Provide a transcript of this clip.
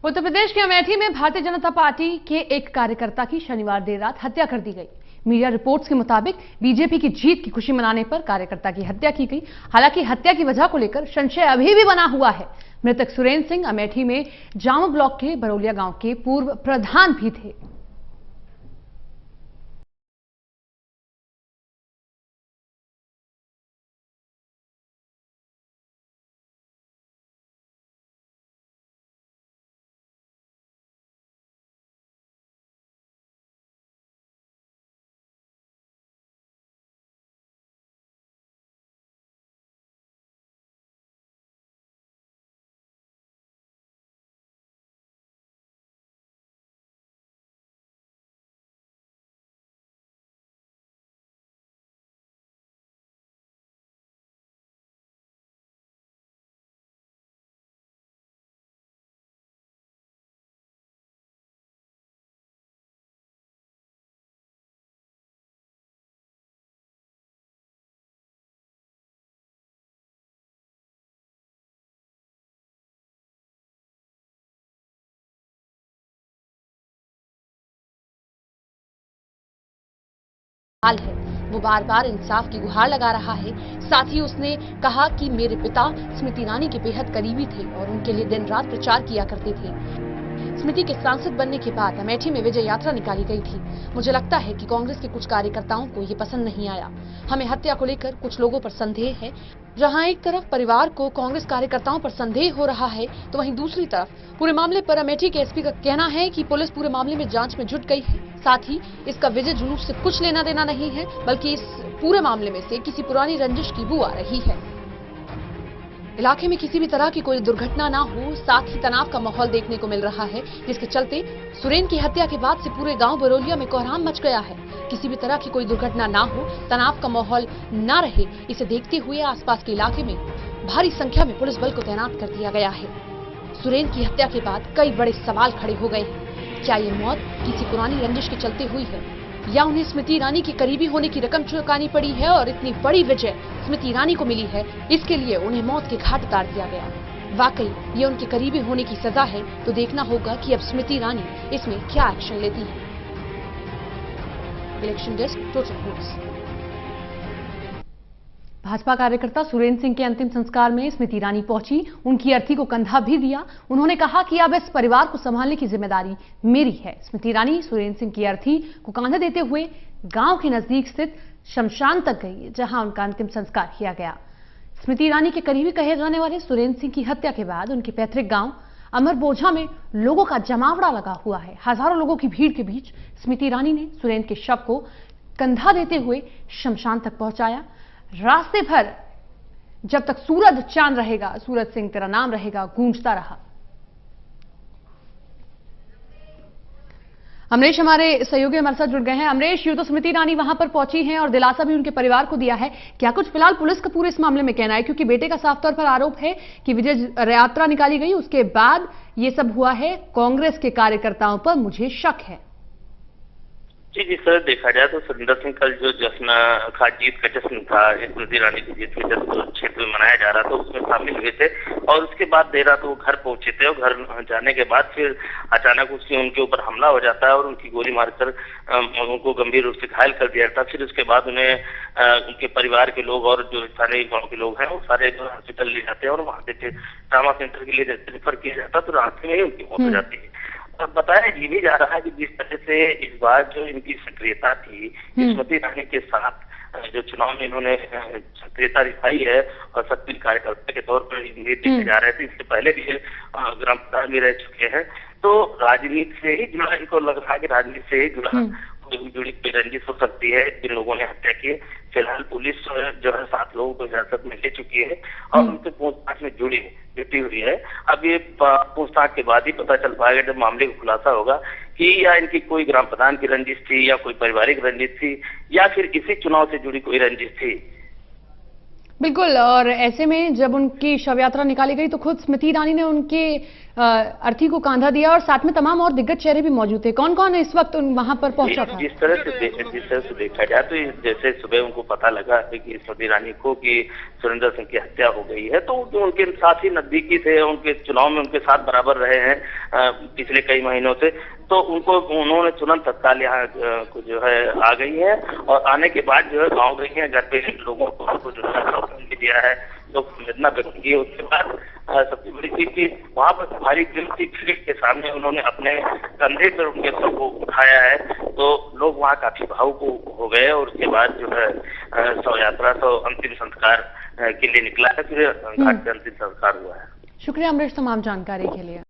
उत्तर प्रदेश के अमेठी में भारतीय जनता पार्टी के एक कार्यकर्ता की शनिवार देर रात हत्या कर दी गई। मीडिया रिपोर्ट्स के मुताबिक बीजेपी की जीत की खुशी मनाने पर कार्यकर्ता की हत्या की गई। हालांकि हत्या की वजह को लेकर संशय अभी भी बना हुआ है। मृतक सुरेंद्र सिंह अमेठी में जामू ब्लॉक के बरौलिया गांव के पूर्व प्रधान भी थे। हाल है वो बार बार इंसाफ की गुहार लगा रहा है। साथ ही उसने कहा कि मेरे पिता स्मृति ईरानी के बेहद करीबी थे और उनके लिए दिन रात प्रचार किया करते थे। स्मृति के सांसद बनने के बाद अमेठी में विजय यात्रा निकाली गई थी। मुझे लगता है कि कांग्रेस के कुछ कार्यकर्ताओं को ये पसंद नहीं आया। हमें हत्या को लेकर कुछ लोगों पर संदेह है। जहां एक तरफ परिवार को कांग्रेस कार्यकर्ताओं पर संदेह हो रहा है, तो वहीं दूसरी तरफ पूरे मामले पर अमेठी के एसपी का कहना है कि पुलिस पूरे मामले में जांच में जुट गई है। साथ ही इसका विजय जुलूस से कुछ लेना देना नहीं है, बल्कि इस पूरे मामले में से किसी पुरानी रंजिश की बू आ रही है। इलाके में किसी भी तरह की कोई दुर्घटना ना हो, साथ ही तनाव का माहौल देखने को मिल रहा है, जिसके चलते सुरेंद्र की हत्या के बाद से पूरे गांव बरौलिया में कोहराम मच गया है। किसी भी तरह की कोई दुर्घटना ना हो, तनाव का माहौल ना रहे, इसे देखते हुए आसपास के इलाके में भारी संख्या में पुलिस बल को तैनात कर दिया गया है। सुरेंद्र की हत्या के बाद कई बड़े सवाल खड़े हो गए हैं। क्या ये मौत किसी पुरानी रंजिश के चलते हुई है, या उन्हें स्मृति ईरानी की करीबी होने की रकम चुकानी पड़ी है और इतनी बड़ी विजय स्मृति ईरानी को मिली है, इसके लिए उन्हें मौत के घाट उतार दिया गया। वाकई ये उनके करीबी होने की सजा है, तो देखना होगा कि अब स्मृति ईरानी इसमें क्या एक्शन लेती है। Election desk, total news. Bhajpa कार्यकर्ता सुरेंद्र सिंह के अंतिम संस्कार में स्मृति ईरानी पहुंची, उनकी अर्थी को कंधा भी दिया। उन्होंने कहा कि अब इस परिवार को संभालने की जिम्मेदारी मेरी है। स्मृति ईरानी सुरेंद्र सिंह की अर्थी को कंधा देते हुए गांव के नजदीक स्थित शमशान तक गई, जहां उनका अंतिम संस्कार किया गया। स्मृति ईरानी के करीबी कहे जाने वाले सुरेंद्र सिंह की हत्या के बाद उनके पैतृक गांव अमरबोझा में लोगों का जमावड़ा लगा हुआ है। हजारों लोगों की भीड़ के बीच स्मृति ईरानी ने सुरेंद्र के शव को कंधा देते हुए शमशान तक पहुंचाया। रास्ते भर जब तक सूरज चांद रहेगा, सूरज सिंह तेरा नाम रहेगा गूंजता रहा। अमरीश हमारे सहयोगी हमारे साथ जुड़ गए हैं। अमरीश, यूं तो स्मृति ईरानी वहां पर पहुंची हैं और दिलासा भी उनके परिवार को दिया है। क्या कुछ फिलहाल पुलिस का पूरे इस मामले में कहना है, क्योंकि बेटे का साफ तौर पर आरोप है कि विजय यात्रा निकाली गई, उसके बाद ये सब हुआ है। कांग्रेस के कार्यकर्ताओं पर मुझे शक है। जी सर, देखा जाए तो सुरेंद्र सिंह कल जो जश्न था, जीत का जश्न था, स्मृति ईरानी की जीत में जश्न क्षेत्र में मनाया जा रहा था, उसमें शामिल हुए थे। और उसके बाद देर रात वो घर पहुंचे थे और घर जाने के बाद फिर अचानक उनके ऊपर हमला हो जाता है और उनकी गोली मारकर उनको गंभीर रूप से घायल कर दिया जाता। फिर उसके बाद उन्हें उनके परिवार के लोग और जो सारे गाँव के लोग हैं वो सारे हॉस्पिटल ले जाते हैं और वहाँ से ट्रामा सेंटर के लिए रेफर किया जाता, तो रास्ते में ही उनकी मौत हो जाती है। और बताया ये भी जा रहा है कि जिस तरह से इस बार जो इनकी सक्रियता थी, स्मृति ईरानी के साथ जो चुनाव में इन्होंने सक्रियता दिखाई है और सक्रिय कार्यकर्ता के तौर पर देखे जा रहे थे, इससे पहले भी ग्राम प्रधान भी रह चुके हैं, तो राजनीति से ही जुड़ा, इनको लग रहा है कि राजनीति से ही जुड़ी कोई रंजिश हो सकती है जिन लोगों ने हत्या की। फिलहाल पुलिस जो है 7 लोगों को हिरासत में ले चुकी है और उनसे पूछताछ में जुटी हुई है। अब ये पूछताछ के बाद ही पता चल पाएगा, जब मामले का खुलासा होगा, कि या इनकी कोई ग्राम प्रधान की रंजिश थी या कोई पारिवारिक रंजिश थी या फिर किसी चुनाव से जुड़ी कोई रंजिश थी। बिल्कुल, और ऐसे में जब उनकी शव यात्रा निकाली गई तो खुद स्मृति ईरानी ने उनके अर्थी को कांधा दिया और साथ में तमाम और दिग्गज चेहरे भी मौजूद थे। कौन कौन इस वक्त वहां पर पहुंचा था? जिस तरह से देखा जाए तो जैसे सुबह उनको पता लगा है कि स्मृति ईरानी को कि सुरेंद्र सिंह की हत्या हो गई है, तो जो उनके साथ ही नजदीकी थे, उनके चुनाव में उनके साथ बराबर रहे हैं पिछले कई महीनों से, तो उन्होंने तुरंत तत्काल यहाँ जो है आ गई है और आने के बाद जो है गाँव गई है, घर पे लोगों को जो है भी दिया है, लोग संवेदना व्यक्त की है। उसके बाद सबसे बड़ी चीज की वहाँ पर भारी गिनती भीड़ के सामने उन्होंने अपने कंधे पर उनके सब को उठाया है, तो लोग वहाँ काफी भावुक हो गए और उसके बाद जो है शव यात्रा अंतिम संस्कार के लिए निकला है, फिर घाट पे अंतिम संस्कार हुआ है। शुक्रिया अमरीश तमाम जानकारी के लिए।